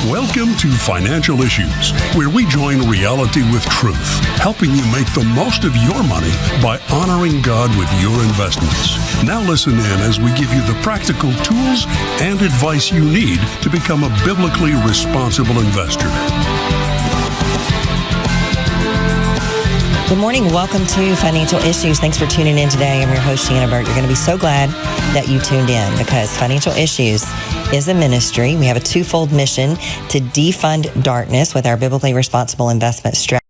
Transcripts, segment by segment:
Welcome to Financial Issues, where we join reality with truth, helping you make the most of your money by honoring God with your investments. Now listen in as we give you the practical tools and advice you need to become a biblically responsible investor. Good morning. Welcome to Financial Issues. Thanks for tuning in today. I'm your host, Shana. You're going to be so glad that you tuned in because Financial Issues is a ministry. We have a twofold mission to defund darkness with our biblically responsible investment strategy.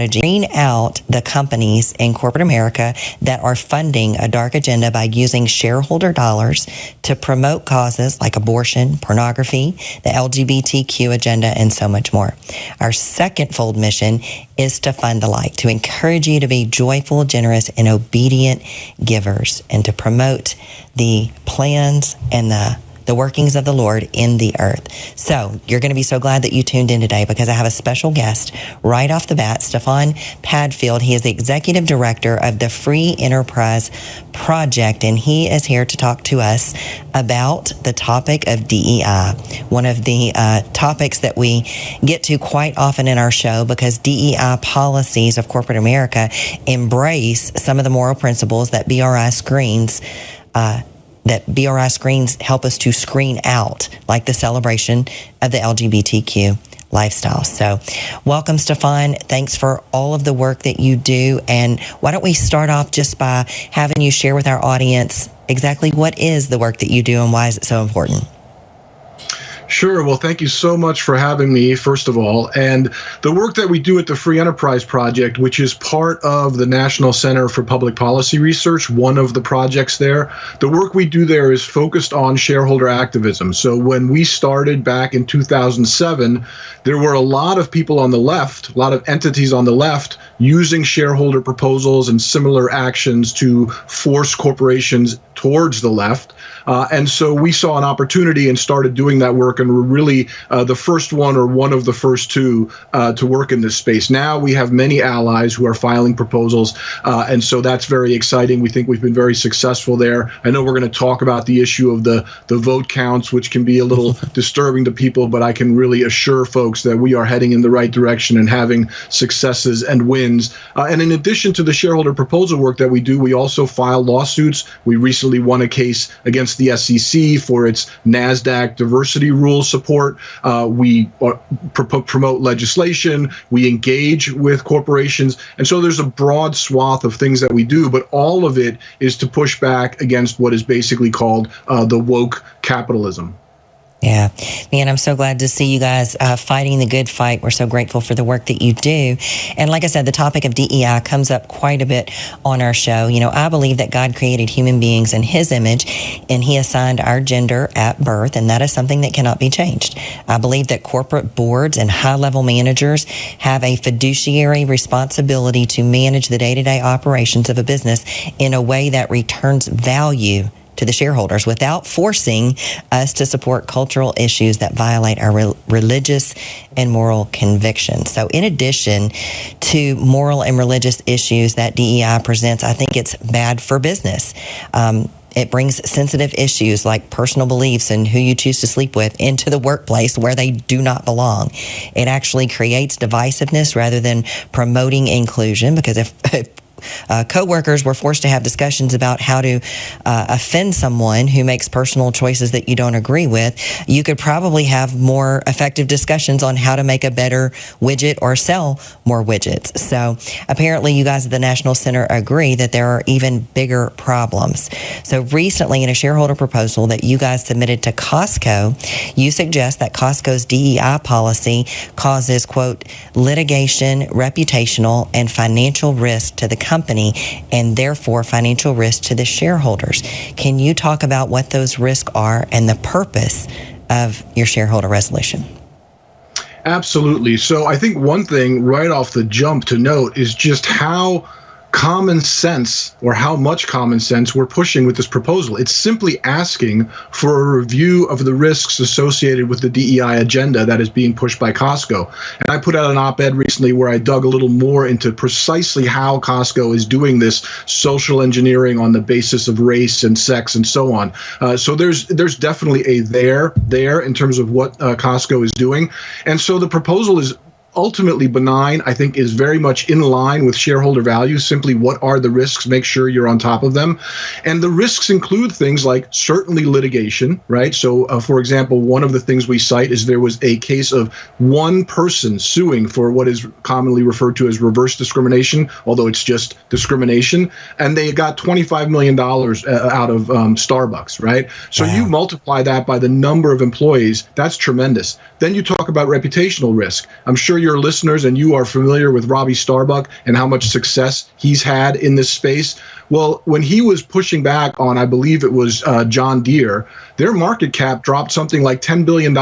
Screen out the companies in corporate America that are funding a dark agenda by using shareholder dollars to promote causes like abortion, pornography, the LGBTQ agenda, and so much more. Our second fold mission is to fund the light, to encourage you to be joyful, generous, and obedient givers, and to promote the plans and the workings of the Lord in the earth. So you're going to be so glad that you tuned in today because I have a special guest right off the bat, Stefan Padfield. He is the executive director of the Free Enterprise Project, and he is here to talk to us about the topic of DEI, one of the topics that we get to quite often in our show because DEI policies of corporate America embrace some of the moral principles that BRI screens help us to screen out, like the celebration of the LGBTQ lifestyle. So welcome, Stefan. Thanks for all of the work that you do. And why don't we start off just by having you share with our audience exactly what is the work that you do and why is it so important? Sure. Well, thank you so much for having me, first of all. And the work that we do at the Free Enterprise Project, which is part of the National Center for Public Policy Research, one of the projects there, the work we do there is focused on shareholder activism. So when we started back in 2007, there were a lot of people on the left, a lot of entities on the left using shareholder proposals and similar actions to force corporations towards the left. And so we saw an opportunity and started doing that work, and we're really the first one or one of the first two to work in this space. Now we have many allies who are filing proposals, and so that's very exciting. We think we've been very successful there. I know we're going to talk about the issue of the vote counts, which can be a little disturbing to people, but I can really assure folks that we are heading in the right direction and having successes and wins. And in addition to the shareholder proposal work that we do, we also file lawsuits. We recently won a case against the SEC for its NASDAQ diversity rules support. We promote legislation. We engage with corporations. And so there's a broad swath of things that we do, but all of it is to push back against what is basically called the woke capitalism. Yeah, man, I'm so glad to see you guys fighting the good fight. We're so grateful for the work that you do. And like I said, the topic of DEI comes up quite a bit on our show. You know, I believe that God created human beings in his image, and he assigned our gender at birth, and that is something that cannot be changed. I believe that corporate boards and high-level managers have a fiduciary responsibility to manage the day-to-day operations of a business in a way that returns value to the shareholders without forcing us to support cultural issues that violate our religious and moral convictions. So in addition to moral and religious issues that DEI presents, I think it's bad for business. It brings sensitive issues like personal beliefs and who you choose to sleep with into the workplace where they do not belong. It actually creates divisiveness rather than promoting inclusion, because if co-workers were forced to have discussions about how to offend someone who makes personal choices that you don't agree with, you could probably have more effective discussions on how to make a better widget or sell more widgets. So apparently you guys at the National Center agree that there are even bigger problems. So recently in a shareholder proposal that you guys submitted to Costco, you suggest that Costco's DEI policy causes, quote, litigation, reputational, and financial risk to the company, and therefore financial risk to the shareholders. Can you talk about what those risks are and the purpose of your shareholder resolution? Absolutely. So I think one thing right off the jump to note is just how common sense, or how much common sense we're pushing with this proposal. It's simply asking for a review of the risks associated with the DEI agenda that is being pushed by Costco. And I put out an op-ed recently where I dug a little more into precisely how Costco is doing this social engineering on the basis of race and sex and so on. So there's definitely a there in terms of what Costco is doing. And so the proposal is ultimately benign, I think, is very much in line with shareholder values. Simply, what are the risks? Make sure you're on top of them. And the risks include things like certainly litigation, right? So, for example, one of the things we cite is there was a case of one person suing for what is commonly referred to as reverse discrimination, although it's just discrimination, and they got $25 million out of Starbucks, right? So you multiply that by the number of employees, that's tremendous. Then you talk about reputational risk. I'm sure your listeners and you are familiar with Robbie Starbuck and how much success he's had in this space. Well, when he was pushing back on, I believe it was John Deere, their market cap dropped something like $10 billion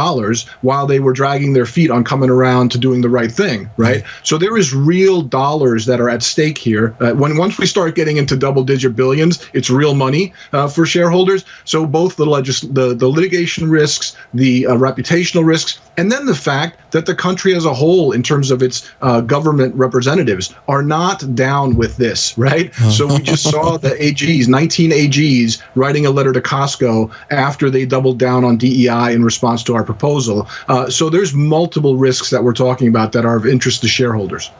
while they were dragging their feet on coming around to doing the right thing, right? So there is real dollars that are at stake here. Once we start getting into double-digit billions, it's real money for shareholders. So both the litigation risks, the reputational risks, and then the fact that the country as a whole, in terms of its government representatives, are not down with this, right? So we just saw the AGs, 19 AGs, writing a letter to Costco after they doubled down on DEI in response to our proposal. So there's multiple risks that we're talking about that are of interest to shareholders.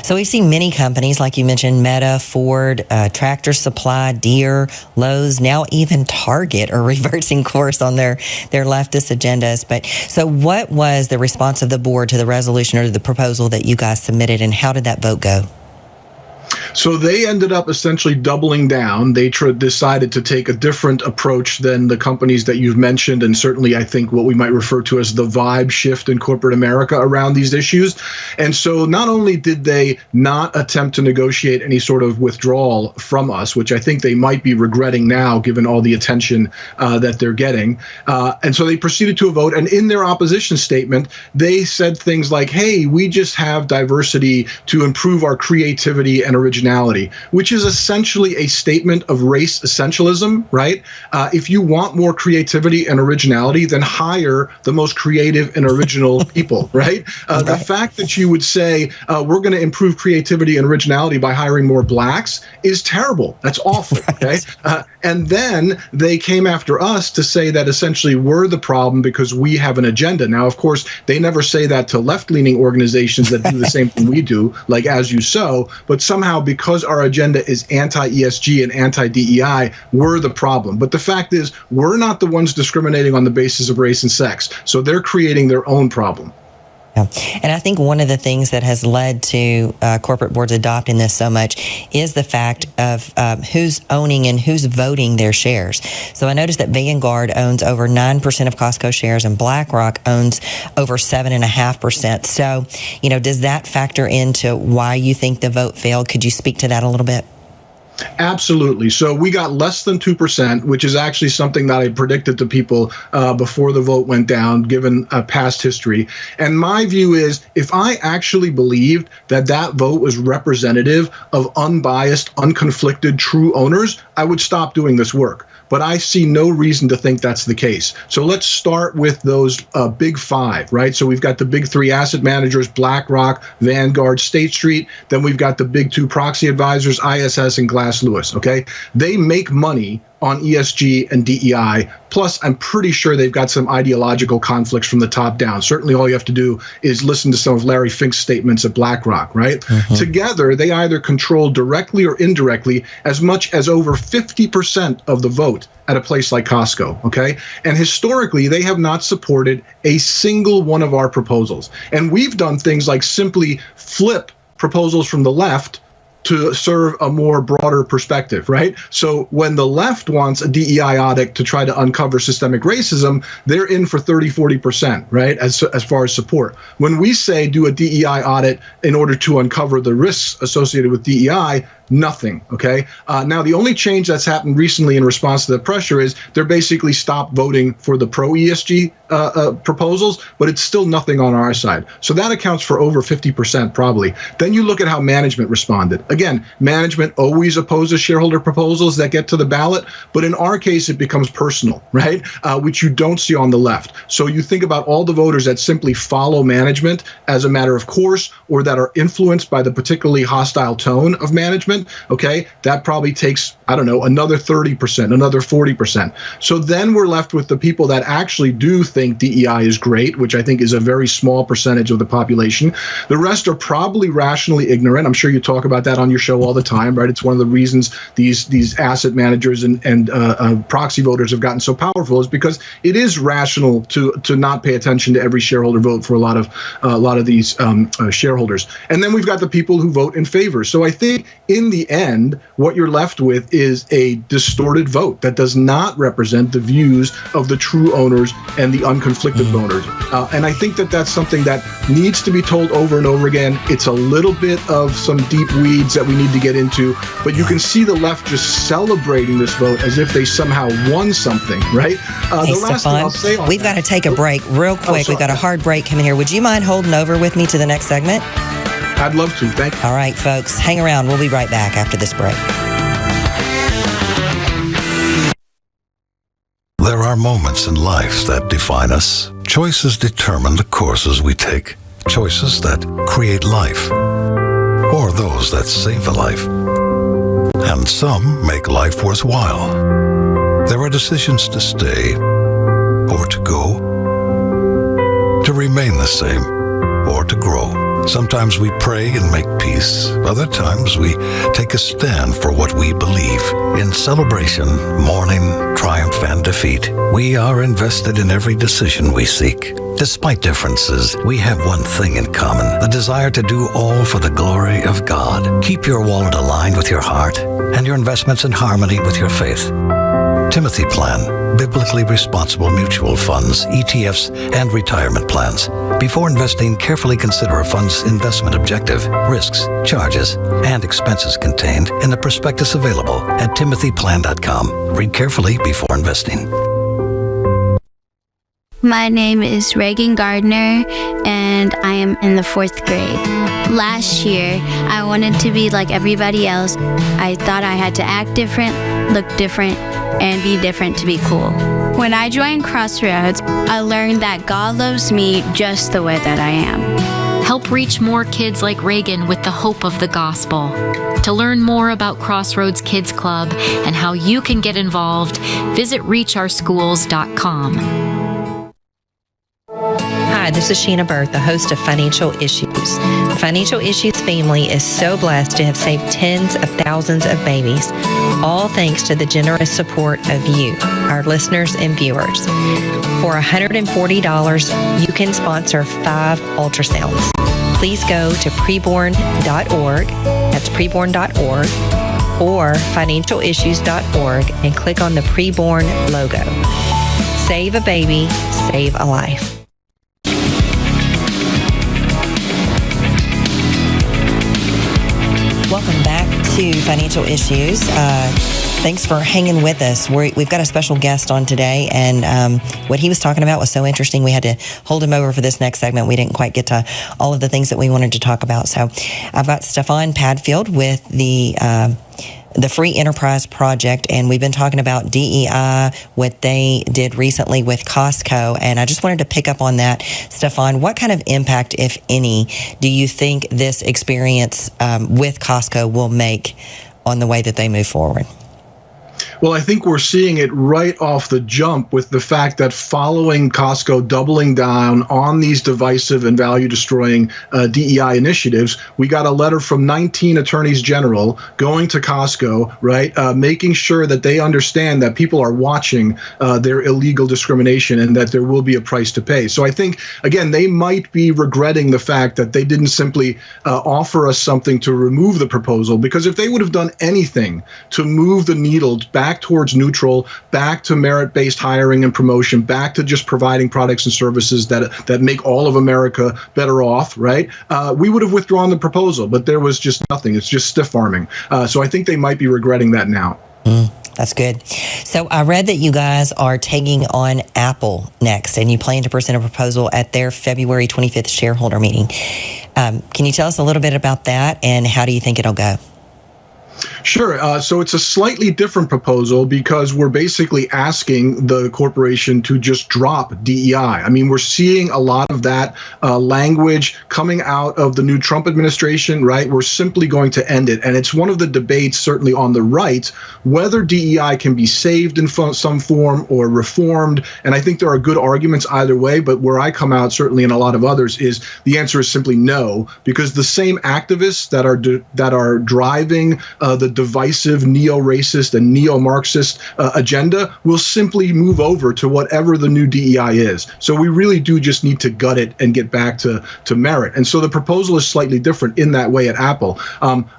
So we've seen many companies, like you mentioned, Meta, Ford, Tractor Supply, Deere, Lowe's, now even Target are reversing course on their leftist agendas. But so what was the response of the board to the resolution or the proposal that you guys submitted, and how did that vote go? So they ended up essentially doubling down. They decided to take a different approach than the companies that you've mentioned, and certainly I think what we might refer to as the vibe shift in corporate America around these issues. And so not only did they not attempt to negotiate any sort of withdrawal from us, which I think they might be regretting now given all the attention that they're getting, and so they proceeded to a vote. And in their opposition statement, they said things like, hey, we just have diversity to improve our creativity and originality, which is essentially a statement of race essentialism, right? If you want more creativity and originality, then hire the most creative and original people, right? The fact that you would say, we're going to improve creativity and originality by hiring more blacks is terrible. That's awful, okay? And then they came after us to say that essentially we're the problem because we have an agenda. Now, of course, they never say that to left-leaning organizations that do the same thing we do, like As You Sow, but somehow because our agenda is anti-ESG and anti-DEI, we're the problem. But the fact is, we're not the ones discriminating on the basis of race and sex, so they're creating their own problem. Yeah. And I think one of the things that has led to corporate boards adopting this so much is the fact of who's owning and who's voting their shares. So I noticed that Vanguard owns over 9% of Costco shares and BlackRock owns over 7.5%. So, does that factor into why you think the vote failed? Could you speak to that a little bit? Absolutely. So we got less than 2%, which is actually something that I predicted to people before the vote went down, given past history. And my view is, if I actually believed that that vote was representative of unbiased, unconflicted, true owners, I would stop doing this work. But I see no reason to think that's the case. So let's start with those big five, right? So we've got the big three asset managers, BlackRock, Vanguard, State Street. Then we've got the big two proxy advisors, ISS and Glass Lewis, okay? They make money on ESG and DEI. Plus, I'm pretty sure they've got some ideological conflicts from the top down. Certainly all you have to do is listen to some of Larry Fink's statements at BlackRock, right? Together, they either control directly or indirectly as much as over 50% of the vote at a place like Costco, okay? And historically, they have not supported a single one of our proposals. And we've done things like simply flip proposals from the left to serve a more broader perspective, right? So when the left wants a DEI audit to try to uncover systemic racism, they're in for 30-40%, right, as far as support. When we say do a DEI audit in order to uncover the risks associated with DEI, Nothing. Okay. Now, the only change that's happened recently in response to the pressure is they're basically stopped voting for the pro ESG proposals, but it's still nothing on our side. So that accounts for over 50% probably. Then you look at how management responded. Again, management always opposes shareholder proposals that get to the ballot, but in our case, it becomes personal, right? Which you don't see on the left. So you think about all the voters that simply follow management as a matter of course, or that are influenced by the particularly hostile tone of management. Okay, that probably takes, I don't know, another 30%, another 40%. So then we're left with the people that actually do think DEI is great, which I think is a very small percentage of the population. The rest are probably rationally ignorant. I'm sure you talk about that on your show all the time, right? It's one of the reasons these asset managers and proxy voters have gotten so powerful, is because it is rational to not pay attention to every shareholder vote for a lot of these shareholders. And then we've got the people who vote in favor. So I think in the end, what you're left with is a distorted vote that does not represent the views of the true owners and the unconflicted owners. And I think that that's something that needs to be told over and over again. It's a little bit of some deep weeds that we need to get into, but you can see the left just celebrating this vote as if they somehow won something, right? Hey, the last thing I'll say on we've got to take a break real quick. We've got a hard break coming here. Would you mind holding over with me to the next segment? I'd love to. Thank you. All right, folks, hang around. We'll be right back after this break. There are moments in life that define us. Choices determine the courses we take. Choices that create life, or those that save a life. And some make life worthwhile. There are decisions to stay or to go, to remain the same or to grow. Sometimes we pray and make peace. Other times we take a stand for what we believe. In celebration, mourning, triumph, and defeat, we are invested in every decision we seek. Despite differences, we have one thing in common: the desire to do all for the glory of God. Keep your wallet aligned with your heart and your investments in harmony with your faith. Timothy Plan, biblically responsible mutual funds, ETFs, and retirement plans. Before investing, carefully consider a fund's investment objective, risks, charges, and expenses contained in the prospectus available at timothyplan.com. Read carefully before investing. My name is Reagan Gardner, and I am in the 4th grade. Last year, I wanted to be like everybody else. I thought I had to act different, look different, and be different to be cool. When I joined Crossroads, I learned that God loves me just the way that I am. Help reach more kids like Reagan with the hope of the gospel. To learn more about Crossroads Kids Club and how you can get involved, visit reachourschools.com. Hi, this is Shana Birth, the host of Financial Issues. Financial Issues family is so blessed to have saved tens of thousands of babies, all thanks to the generous support of you, our listeners and viewers. For $140, you can sponsor 5 ultrasounds. Please go to preborn.org, that's preborn.org, or financialissues.org and click on the Preborn logo. Save a baby, save a life. Welcome back to Financial Issues. Thanks for hanging with us. We've got a special guest on today, and what he was talking about was so interesting. We had to hold him over for this next segment. We didn't quite get to all of the things that we wanted to talk about. So I've got Stefan Padfield with the Free Enterprise Project, and we've been talking about DEI, what they did recently with Costco, and I just wanted to pick up on that. Stefan, what kind of impact, if any, do you think this experience with Costco will make on the way that they move forward? Well, I think we're seeing it right off the jump with the fact that following Costco doubling down on these divisive and value-destroying DEI initiatives, we got a letter from 19 attorneys general going to Costco, right, making sure that they understand that people are watching their illegal discrimination and that there will be a price to pay. So I think, again, they might be regretting the fact that they didn't simply offer us something to remove the proposal, because if they would have done anything to move the needle back back towards neutral, back to merit-based hiring and promotion, back to just providing products and services that make all of America better off, right? We would have withdrawn the proposal, but there was just nothing. It's just stiff arming. So I think they might be regretting that now. That's good. So I read that you guys are taking on Apple next, and you plan to present a proposal at their February 25th shareholder meeting. Can you tell us a little bit about that, and how do you think it'll go? Sure. So it's a slightly different proposal because we're basically asking the corporation to just drop DEI. I mean, we're seeing a lot of that language coming out of the new Trump administration, right? We're simply going to end it. And it's one of the debates, certainly on the right, whether DEI can be saved in some form or reformed. And I think there are good arguments either way. But where I come out, certainly, and a lot of others, is the answer is simply no, because the same activists that are driving the divisive neo-racist and neo-Marxist agenda will simply move over to whatever the new DEI is. So we really do just need to gut it and get back to merit. And so the proposal is slightly different in that way at Apple.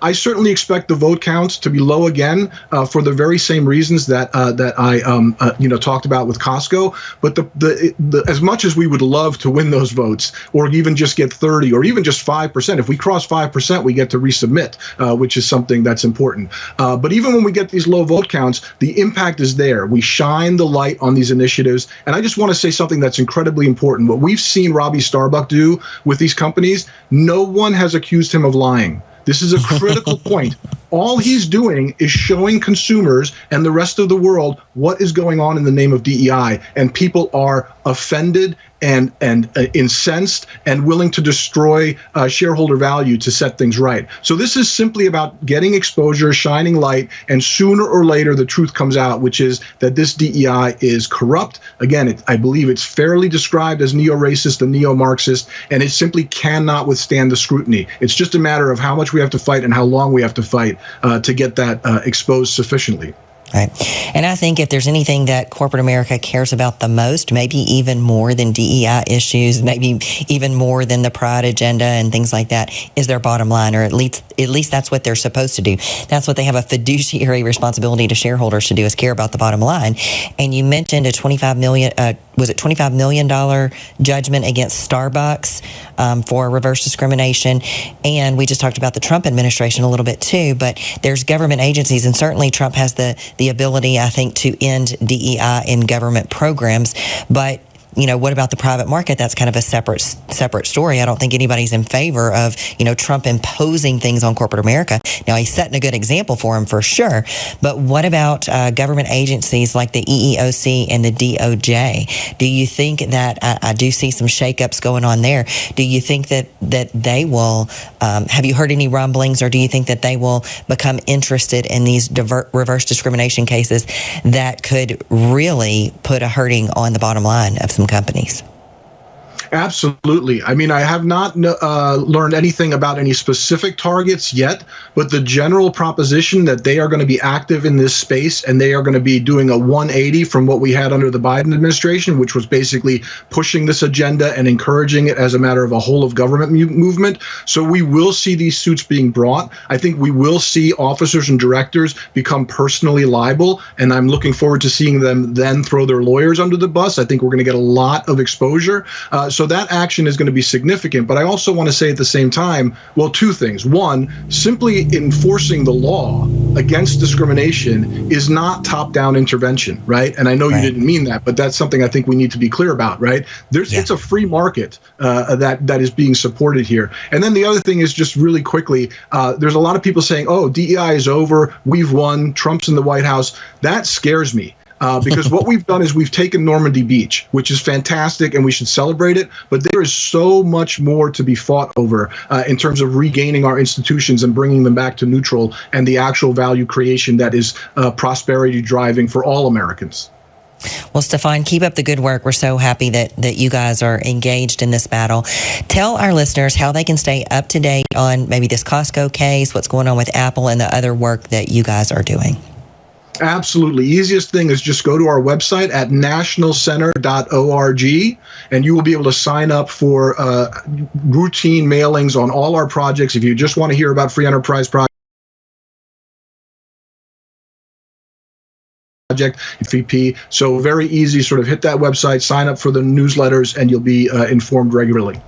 I certainly expect the vote counts to be low again for the very same reasons that I talked about with Costco. But the as much as we would love to win those votes, or even just get 30, or even just 5%, if we cross 5%, we get to resubmit, which is something that's important. But even when we get these low vote counts, the impact is there. We shine the light on these initiatives. And I just want to say something that's incredibly important. What we've seen Robbie Starbuck do with these companies, no one has accused him of lying. This is a critical point. All he's doing is showing consumers and the rest of the world what is going on in the name of DEI, and people are offended and incensed and willing to destroy shareholder value to set things right. So this is simply about getting exposure, shining light, and sooner or later the truth comes out, which is that this DEI is corrupt. Again, I believe it's fairly described as neo-racist and neo-Marxist, and it simply cannot withstand the scrutiny. It's just a matter of how much we have to fight and how long we have to fight to get that exposed sufficiently. Right. And I think if there's anything that corporate America cares about the most, maybe even more than DEI issues, maybe even more than the pride agenda and things like that, is their bottom line, or at least that's what they're supposed to do. That's what they have a fiduciary responsibility to shareholders to do, is care about the bottom line. And you mentioned a $25 million judgment against Starbucks for reverse discrimination. And we just talked about the Trump administration a little bit too, but there's government agencies, and certainly Trump has the ability, I think, to end DEI in government programs. But what about the private market? That's kind of a separate story. I don't think anybody's in favor of, Trump imposing things on corporate America. Now, he's setting a good example for him for sure. But what about government agencies like the EEOC and the DOJ? Do you think that I do see some shakeups going on there? Do you think that they will, have you heard any rumblings, or do you think that they will become interested in these reverse discrimination cases that could really put a hurting on the bottom line of some companies? Absolutely. I mean, I have not learned anything about any specific targets yet, but the general proposition that they are going to be active in this space, and they are going to be doing a 180 from what we had under the Biden administration, which was basically pushing this agenda and encouraging it as a matter of a whole of government movement. So we will see these suits being brought. I think we will see officers and directors become personally liable, and I'm looking forward to seeing them then throw their lawyers under the bus. I think we're going to get a lot of exposure. So that action is going to be significant. But I also want to say at the same time, well, two things. One, simply enforcing the law against discrimination is not top-down intervention, right? And I know you didn't mean that, but that's something I think we need to be clear about, right? It's a free market that is being supported here. And then the other thing is, just really quickly, there's a lot of people saying, oh, DEI is over, we've won, Trump's in the White House. That scares me. Because what we've done is we've taken Normandy Beach, which is fantastic, and we should celebrate it. But there is so much more to be fought over in terms of regaining our institutions and bringing them back to neutral, and the actual value creation that is prosperity driving for all Americans. Well, Stefan, keep up the good work. We're so happy that you guys are engaged in this battle. Tell our listeners how they can stay up to date on maybe this Costco case, what's going on with Apple, and the other work that you guys are doing. Absolutely. Easiest thing is just go to our website at nationalcenter.org, and you will be able to sign up for routine mailings on all our projects. If you just want to hear about free enterprise projects, project, VP. So very easy, sort of hit that website, sign up for the newsletters, and you'll be informed regularly.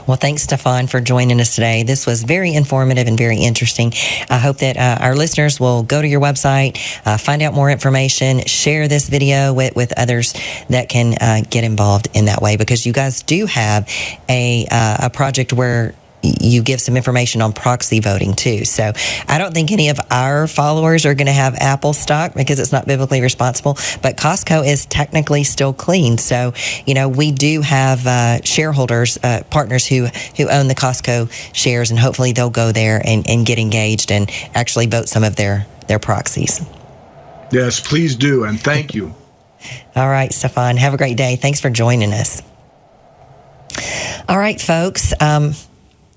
Well, thanks, Stefan, for joining us today. This was very informative and very interesting. I hope that our listeners will go to your website, find out more information, share this video with others that can get involved in that way, because you guys do have a project where you give some information on proxy voting too. So I don't think any of our followers are going to have Apple stock because it's not biblically responsible, but Costco is technically still clean. So, we do have shareholders, partners who own the Costco shares, and hopefully they'll go there and get engaged and actually vote some of their proxies. Yes, please do. And thank you. All right, Stefan, have a great day. Thanks for joining us. All right, folks.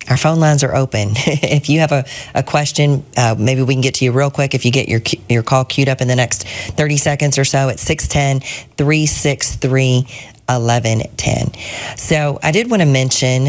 Our phone lines are open. If you have a question, maybe we can get to you real quick. If you get your call queued up in the next 30 seconds or so, it's 610-363-1110. So I did want to mention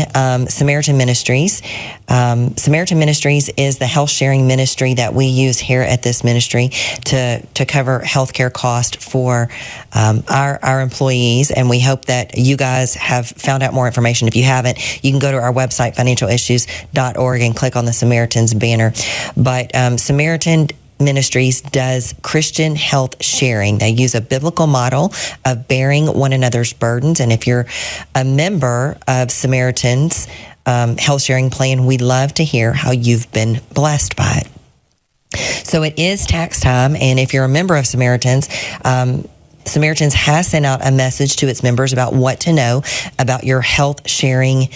Samaritan Ministries. Samaritan Ministries is the health sharing ministry that we use here at this ministry to cover healthcare cost for our employees. And we hope that you guys have found out more information. If you haven't, you can go to our website, financialissues.org, and click on the Samaritans banner. But Samaritan Ministries does Christian health sharing. They use a biblical model of bearing one another's burdens. And if you're a member of Samaritans health sharing plan, we'd love to hear how you've been blessed by it. So it is tax time, and if you're a member of Samaritans, Samaritans has sent out a message to its members about what to know about your health sharing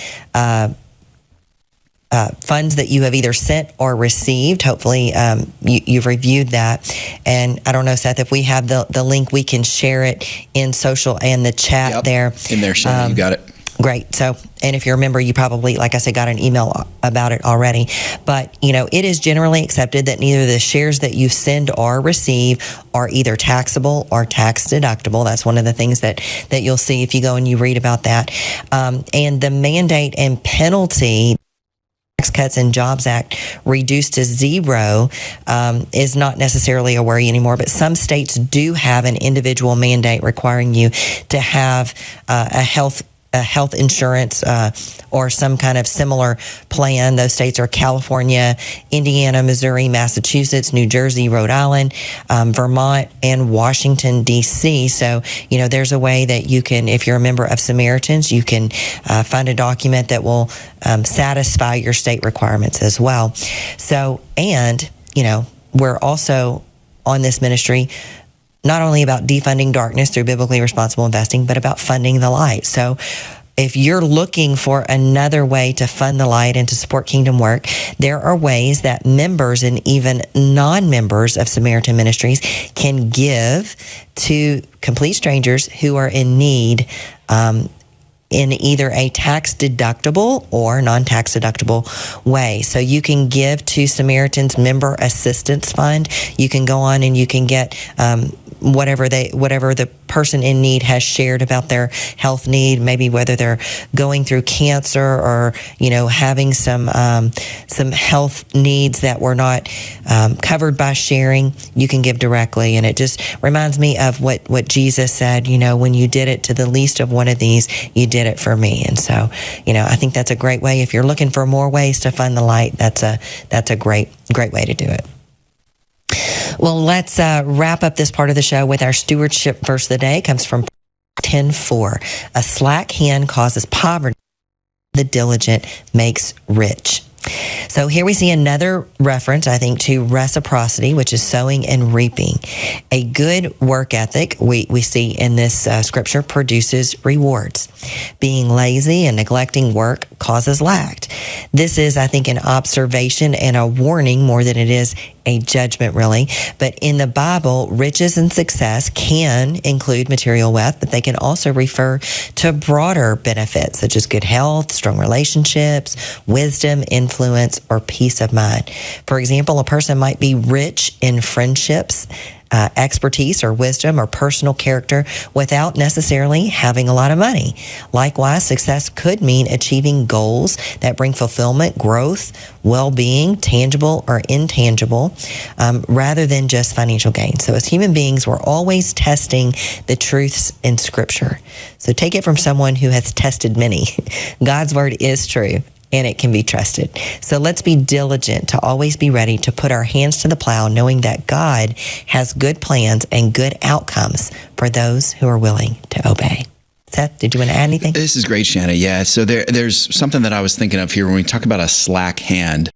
funds that you have either sent or received. Hopefully you've reviewed that. And I don't know, Seth, if we have the link, we can share it in social and the chat there. In there, Shana, you got it. Great. So, and if you remember, you probably, like I said, got an email about it already. But, it is generally accepted that neither the shares that you send or receive are either taxable or tax deductible. That's one of the things that you'll see if you go and you read about that. And the mandate and penalty Tax Cuts and Jobs Act reduced to zero is not necessarily a worry anymore, but some states do have an individual mandate requiring you to have a health insurance or some kind of similar plan. Those states are California, Indiana, Missouri, Massachusetts, New Jersey, Rhode Island, Vermont, and Washington, D.C. So, there's a way that you can, if you're a member of Samaritans, you can find a document that will satisfy your state requirements as well. So, and, we're also on this ministry not only about defunding darkness through biblically responsible investing, but about funding the light. So if you're looking for another way to fund the light and to support kingdom work, there are ways that members and even non-members of Samaritan Ministries can give to complete strangers who are in need in either a tax-deductible or non-tax deductible way. So you can give to Samaritan's Member Assistance Fund. You can go on and you can get whatever the person in need has shared about their health need, maybe whether they're going through cancer or having some health needs that were not covered by sharing. You can give directly, and it just reminds me of what Jesus said. When you did it to the least of one of these, you did it for me. And so, I think that's a great way. If you're looking for more ways to fund the light, that's a great way to do it. Well, let's wrap up this part of the show with our stewardship verse of the day. It comes from 10:4. A slack hand causes poverty. The diligent makes rich. So here we see another reference, I think, to reciprocity, which is sowing and reaping. A good work ethic, we see in this scripture, produces rewards. Being lazy and neglecting work causes lack. This is, I think, an observation and a warning more than it is a judgment, really. But in the Bible, riches and success can include material wealth, but they can also refer to broader benefits, such as good health, strong relationships, wisdom, influence, influence, or peace of mind. For example, a person might be rich in friendships, expertise or wisdom or personal character without necessarily having a lot of money. Likewise, success could mean achieving goals that bring fulfillment, growth, well-being, tangible or intangible, rather than just financial gain. So as human beings, we're always testing the truths in Scripture. So take it from someone who has tested many. God's word is true, and it can be trusted. So let's be diligent to always be ready to put our hands to the plow, knowing that God has good plans and good outcomes for those who are willing to obey. Seth, did you want to add anything? This is great, Shana. Yeah, so there's something that I was thinking of here when we talk about a slack hand.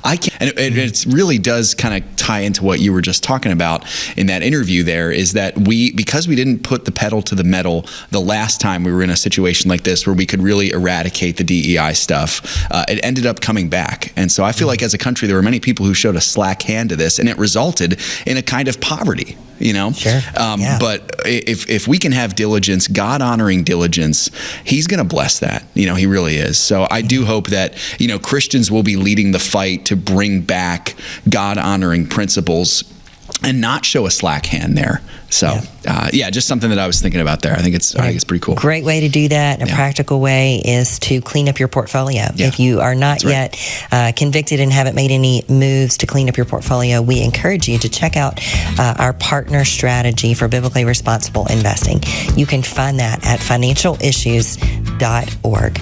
And it really does kind of tie into what you were just talking about in that interview there, is that because we didn't put the pedal to the metal the last time we were in a situation like this where we could really eradicate the DEI stuff, it ended up coming back. And so I feel like as a country, there were many people who showed a slack hand to this, and it resulted in a kind of poverty, you know? Sure. Yeah. But if we can have diligence, God-honoring diligence, He's going to bless that. You know, He really is. So I do hope that, you know, Christians will be leading the fight to bring back God-honoring principles and not show a slack hand there. So, just something that I was thinking about there. I think it's pretty cool. Great way to do that. A practical way is to clean up your portfolio. Yeah. If you are not yet convicted and haven't made any moves to clean up your portfolio, we encourage you to check out our partner strategy for biblically responsible investing. You can find that at financialissues.org.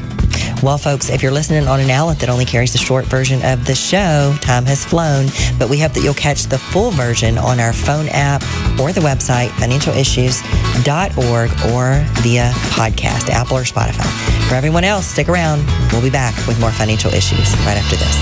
Well, folks, if you're listening on an outlet that only carries the short version of the show, time has flown, but we hope that you'll catch the full version on our phone app or the website, financialissues.org, or via podcast, Apple or Spotify. For everyone else, stick around. We'll be back with more Financial Issues right after this.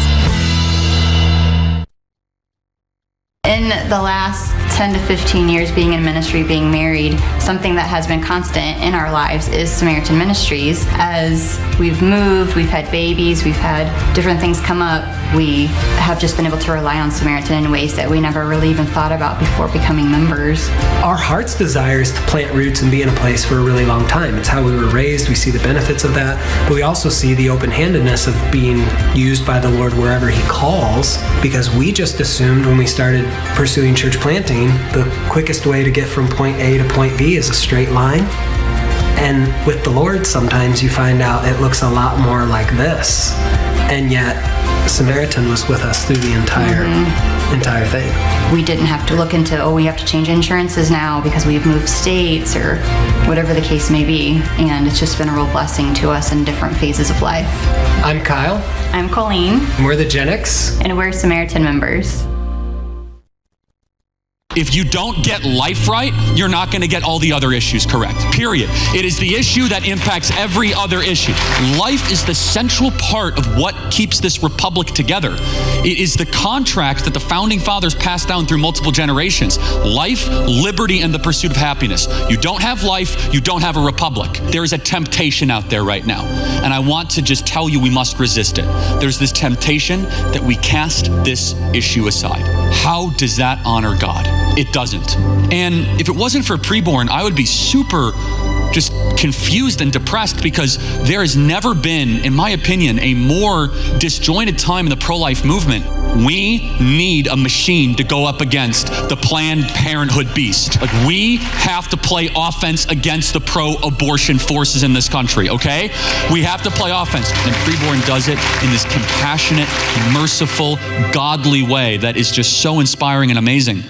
In the last 10 to 15 years being in ministry, being married, something that has been constant in our lives is Samaritan Ministries. As we've moved, we've had babies, we've had different things come up, we have just been able to rely on Samaritan in ways that we never really even thought about before becoming members. Our heart's desire is to plant roots and be in a place for a really long time. It's how we were raised. We see the benefits of that, but we also see the open-handedness of being used by the Lord wherever He calls, because we just assumed when we started pursuing church planting, the quickest way to get from point A to point B is a straight line. And with the Lord, sometimes you find out it looks a lot more like this. And yet, Samaritan was with us through the entire thing. We didn't have to look into, we have to change insurances now because we've moved states or whatever the case may be. And it's just been a real blessing to us in different phases of life. I'm Kyle. I'm Colleen. And we're the Gen X. And we're Samaritan members. If you don't get life right, you're not going to get all the other issues correct, period. It is the issue that impacts every other issue. Life is the central part of what keeps this republic together. It is the contract that the founding fathers passed down through multiple generations. Life, liberty, and the pursuit of happiness. You don't have life, you don't have a republic. There is a temptation out there right now, and I want to just tell you we must resist it. There's this temptation that we cast this issue aside. How does that honor God? It doesn't. And if it wasn't for preborn, I would be super just confused and depressed, because there has never been, in my opinion, a more disjointed time in the pro-life movement. We need a machine to go up against the Planned Parenthood beast. Like, we have to play offense against the pro-abortion forces in this country, okay? We have to play offense. And preborn does it in this compassionate, merciful, godly way that is just so inspiring and amazing.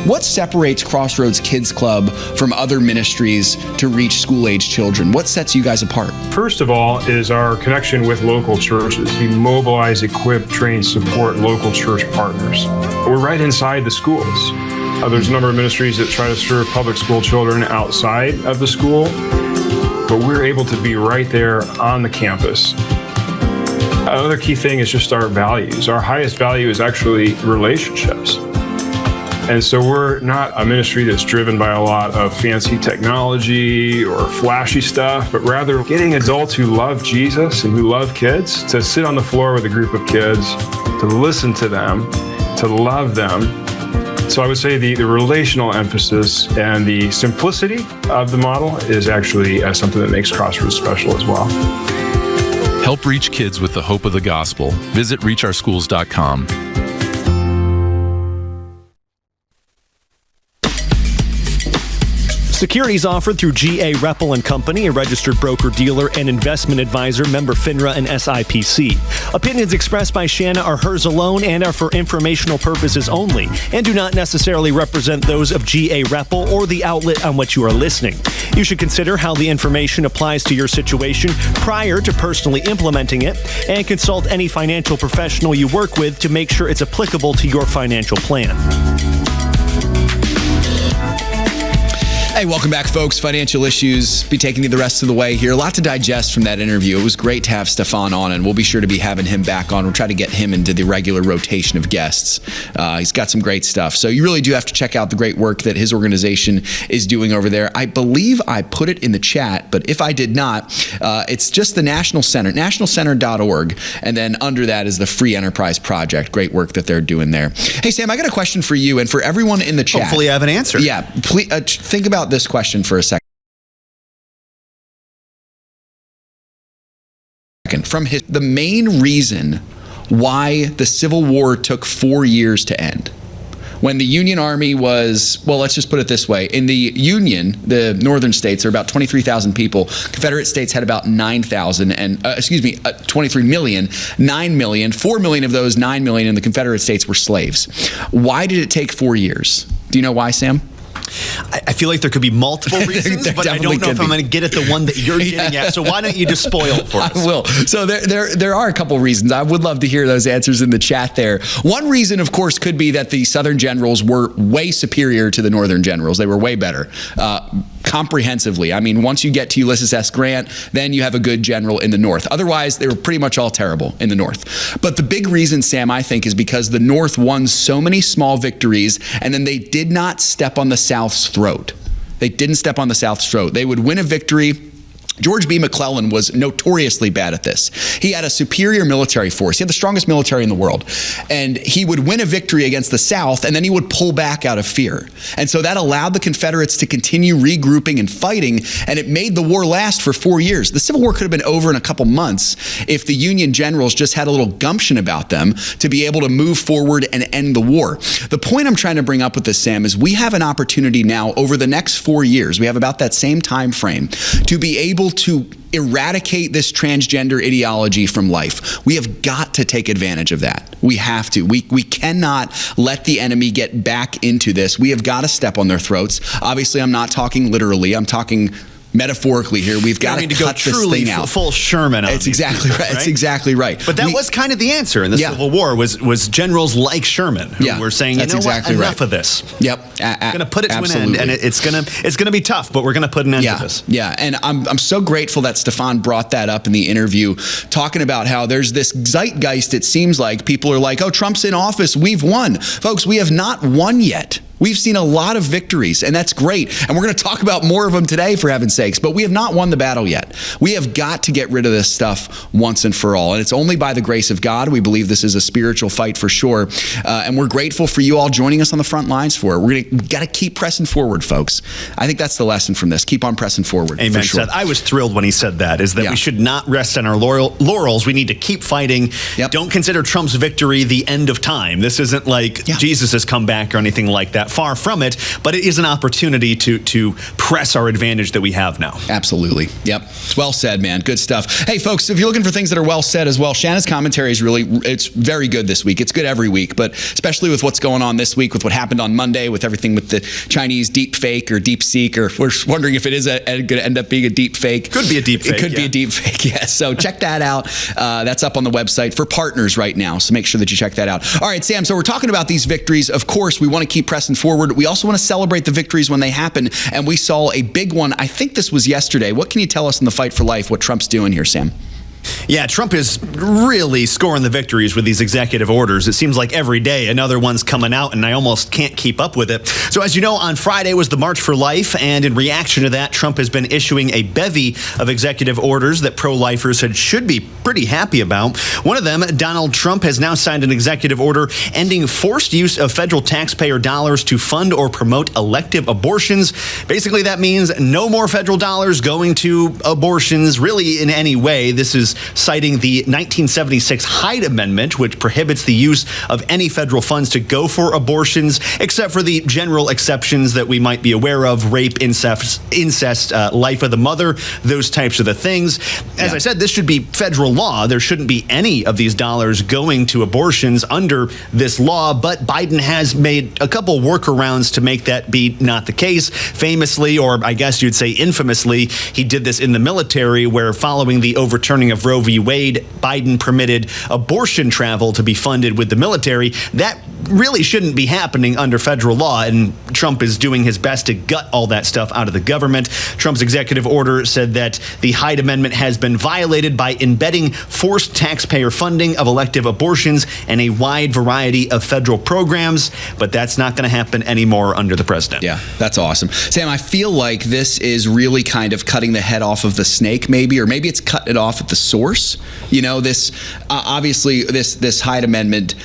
What separates Crossroads Kids Club from other ministries to reach school-age children? What sets you guys apart? First of all is our connection with local churches. We mobilize, equip, train, support local church partners. We're right inside the schools. There's a number of ministries that try to serve public school children outside of the school, but we're able to be right there on the campus. Another key thing is just our values. Our highest value is actually relationships. And so we're not a ministry that's driven by a lot of fancy technology or flashy stuff, but rather getting adults who love Jesus and who love kids to sit on the floor with a group of kids, to listen to them, to love them, So I would say the relational emphasis and the simplicity of the model is actually something that makes Crossroads special as well. Help reach kids with the hope of the gospel. Visit reachOurschools.com. Securities offered through G.A. Reppel & Company, a registered broker-dealer and investment advisor, member FINRA and SIPC. Opinions expressed by Shana are hers alone and are for informational purposes only, and do not necessarily represent those of G.A. Reppel or the outlet on which you are listening. You should consider how the information applies to your situation prior to personally implementing it, and consult any financial professional you work with to make sure it's applicable to your financial plan. Hey, welcome back, folks. Financial Issues be taking you the rest of the way here. A lot to digest from that interview. It was great to have Stefan on, and we'll be sure to be having him back on. We'll try to get him into the regular rotation of guests. He's got some great stuff. So you really do have to check out the great work that his organization is doing over there. I believe I put it in the chat, but if I did not, it's just the National Center, nationalcenter.org, and then under that is the Free Enterprise Project. Great work that they're doing there. Hey, Sam, I got a question for you and for everyone in the chat. Hopefully I have an answer. Yeah, please think about this question for a second. The main reason why the Civil War took 4 years to end, when the Union Army was, well, let's just put it this way. In the Union, the northern states, there are about 23,000 people. Confederate states had about 9,000, and 23 million, 9 million, 4 million of those 9 million in the Confederate states were slaves. Why did it take 4 years? Do you know why, Sam? I feel like there could be multiple reasons, but I don't know if I'm going to get at the one that you're getting at. So why don't you just spoil it for us? I will. So there are a couple reasons. I would love to hear those answers in the chat there. One reason, of course, could be that the Southern generals were way superior to the Northern generals. They were way better. Comprehensively. I mean, once you get to Ulysses S. Grant, then you have a good general in the North. Otherwise, they were pretty much all terrible in the North. But the big reason, Sam, I think, is because the North won so many small victories, and then they did not step on the South's throat. They didn't step on the South's throat. They would win a victory. George B. McClellan was notoriously bad at this. He had a superior military force. He had the strongest military in the world. And he would win a victory against the South, and then he would pull back out of fear. And so that allowed the Confederates to continue regrouping and fighting, and it made the war last for 4 years. The Civil War could have been over in a couple months if the Union generals just had a little gumption about them to be able to move forward and end the war. The point I'm trying to bring up with this, Sam, is we have an opportunity now over the next 4 years, we have about that same time frame, to be able to eradicate this transgender ideology from life. We have got to take advantage of that. We have to. We cannot let the enemy get back into this. We have got to step on their throats. Obviously, I'm not talking literally. I'm talking metaphorically here. We've got to cut this thing out. Full Sherman. It's exactly right. It's exactly right. But that was kind of the answer in the Civil War was generals like Sherman who were saying, you know exactly what, enough of this. Yep. We're going to put it to an end, and it's going to be tough, but we're going to put an end to this. Yeah, and I'm so grateful that Stefan brought that up in the interview, talking about how there's this zeitgeist, it seems like. People are like, oh, Trump's in office, we've won. Folks, we have not won yet. We've seen a lot of victories, and that's great. And we're going to talk about more of them today, for heaven's sakes. But we have not won the battle yet. We have got to get rid of this stuff once and for all. And it's only by the grace of God. We believe this is a spiritual fight for sure. And we're grateful for you all joining us on the front lines for it. We've got to keep pressing forward, folks. I think that's the lesson from this. Keep on pressing forward. Amen, sure. Seth. I was thrilled when he said that, is that we should not rest on our laurels. We need to keep fighting. Don't consider Trump's victory the end of time. This isn't like Jesus has come back or anything like that. Far from it. But it is an opportunity to press our advantage that we have now. Absolutely. Yep. It's well said, man. Good stuff. Hey, folks, if you're looking for things that are well said as well, Shana's commentary is it's very good this week. It's good every week, but especially with what's going on this week, with what happened on Monday, with everything with the Chinese deep fake or deep seek, or we're wondering if it is going to end up being a deep fake. Could be a deep fake. It could be a deep fake, yes. So check that out. That's up on the website for partners right now. So make sure that you check that out. All right, Sam, so we're talking about these victories. Of course, we want to keep pressing forward. We also want to celebrate the victories when they happen, and we saw a big one. I think this was yesterday. What can you tell us in the fight for life, what Trump's doing here, Sam? Yeah, Trump is really scoring the victories with these executive orders. It seems like every day another one's coming out, and I almost can't keep up with it. So as you know, on Friday was the March for Life, and in reaction to that, Trump has been issuing a bevy of executive orders that pro-lifers should be pretty happy about. One of them, Donald Trump, has now signed an executive order ending forced use of federal taxpayer dollars to fund or promote elective abortions. Basically, that means no more federal dollars going to abortions really in any way. This is citing the 1976 Hyde Amendment, which prohibits the use of any federal funds to go for abortions, except for the general exceptions that we might be aware of: rape, incest, life of the mother, those types of the things. As I said, this should be federal law. There shouldn't be any of these dollars going to abortions under this law, but Biden has made a couple workarounds to make that be not the case. Famously, or I guess you'd say infamously, he did this in the military, where following the overturning of Roe v. Wade, Biden permitted abortion travel to be funded with the military. That really shouldn't be happening under federal law, and Trump is doing his best to gut all that stuff out of the government. Trump's executive order said that the Hyde Amendment has been violated by embedding forced taxpayer funding of elective abortions and a wide variety of federal programs, but that's not going to happen anymore under the president. Yeah, that's awesome. Sam, I feel like this is really kind of cutting the head off of the snake, maybe, or maybe it's cut it off at the source. You know, this obviously this Hyde Amendment,